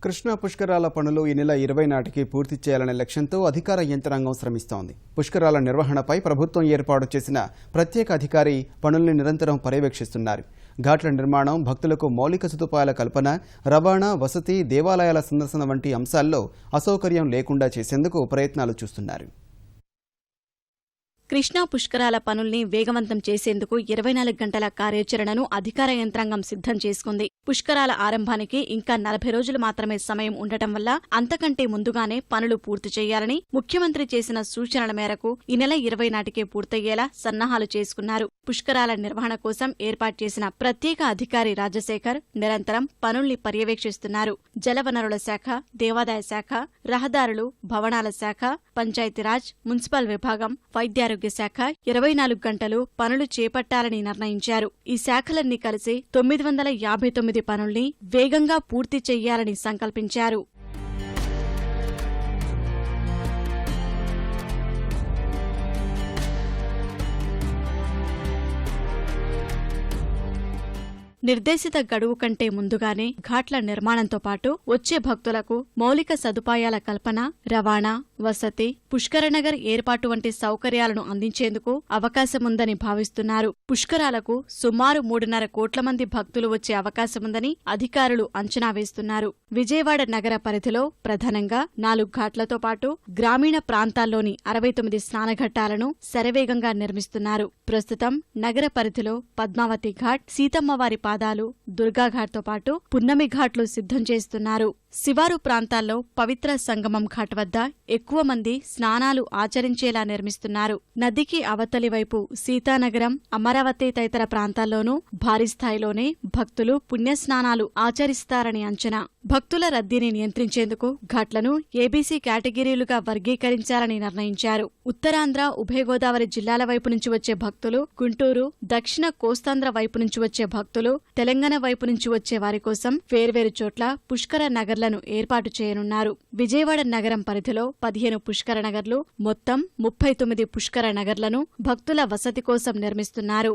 కృష్ణా పుష్కరాల పనులు ఈ నెల 20 నాటికి పూర్తి చేయాలనే లక్ష్యంతో అధికార యంత్రాంగం శ్రమిస్తోంది. పుష్కరాల నిర్వహణపై ప్రభుత్వం ఏర్పాటు చేసిన ప్రత్యేక అధికారి పనుల్ని నిరంతరం పర్యవేక్షిస్తున్నారు. ఘాట్ల నిర్మాణం, భక్తులకు మౌలిక సదుపాయాల కల్పన, రవాణా, వసతి, దేవాలయాల సందర్శన వంటి అంశాల్లో అసౌకర్యం లేకుండా చేసేందుకు ప్రయత్నాలు చూస్తున్నారు. కృష్ణా పుష్కరాల పనుల్ని వేగవంతం చేసేందుకు 24 గంటల కార్యాచరణను అధికార యంత్రాంగం సిద్ధం చేసుకుంది. పుష్కరాల ఆరంభానికి ఇంకా 40 రోజులు మాత్రమే సమయం ఉండటం వల్ల అంతకంటే ముందుగానే పనులు పూర్తి చేయాలని ముఖ్యమంత్రి చేసిన సూచనల మేరకు ఈ నెల 20 నాటికే పూర్తయ్యేలా సన్నాహాలు చేసుకున్నారు. పుష్కరాల నిర్వహణ కోసం ఏర్పాటు చేసిన ప్రత్యేక అధికారి రాజశేఖర్ నిరంతరం పనుల్ని పర్యవేక్షిస్తున్నారు. జలవనరుల శాఖ, దేవాదాయ శాఖ, రహదారులు, భవనాల శాఖ, పంచాయతీరాజ్, మున్సిపల్ విభాగం, వైద్యారోగ్య శాఖ 24 గంటలు పనులు చేపట్టాలని నిర్ణయించారు. ఈ శాఖలన్నీ కలిసి 959 పనుల్ని వేగంగా పూర్తి చెయ్యాలని సంకల్పించారు. నిర్దేశిత గడువు కంటే ముందుగానే ఘాట్ల నిర్మాణంతో పాటు వచ్చే భక్తులకు మౌలిక సదుపాయాల కల్పన, రవాణా, వసతి, పుష్కరనగర్ ఏర్పాటు వంటి సౌకర్యాలను అందించేందుకు అవకాశముందని భావిస్తున్నారు. పుష్కరాలకు సుమారు 3.5 కోట్ల మంది భక్తులు వచ్చే అవకాశముందని అధికారులు అంచనా వేస్తున్నారు. విజయవాడ నగర పరిధిలో ప్రధానంగా 4 ఘాట్లతో పాటు గ్రామీణ ప్రాంతాల్లోని 69 స్నానఘట్టాలను శరవేగంగా నిర్మిస్తున్నారు. ప్రస్తుతం నగర పరిధిలో పద్మావతి ఘాట్, సీతమ్మవారి పాదాలు, దుర్గాఘాట్తో పాటు పున్నమి ఘాట్లు సిద్ధం చేస్తున్నారు. శివారు ప్రాంతాల్లో పవిత్ర సంగమం ఘాట్ వద్ద ఎక్కువ మంది స్నానాలు ఆచరించేలా నిర్మిస్తున్నారు. నదికి అవతలి వైపు సీతానగరం, అమరావతి తదితర ప్రాంతాల్లోనూ భారీ స్థాయిలోనే భక్తులు పుణ్యస్నానాలు ఆచరిస్తారని అంచనా. భక్తుల రద్దీని నియంత్రించేందుకు ఘాట్లను ఏబీసీ కేటగిరీలుగా వర్గీకరించాలని నిర్ణయించారు. ఉత్తరాంధ్ర, ఉభయ గోదావరి జిల్లాల వైపు నుంచి వచ్చే భక్తులు, గుంటూరు, దక్షిణ కోస్తాంధ్ర వైపు నుంచి వచ్చే భక్తులు, తెలంగాణ వైపు నుంచి వచ్చే వారి కోసం వేర్వేరు చోట్ల పుష్కర నగర్లను ఏర్పాటు చేయనున్నారు. విజయవాడ నగరం పరిధిలో 15 పుష్కర నగర్లు, మొత్తం 39 పుష్కర నగర్లను భక్తుల వసతి కోసం నిర్మిస్తున్నారు.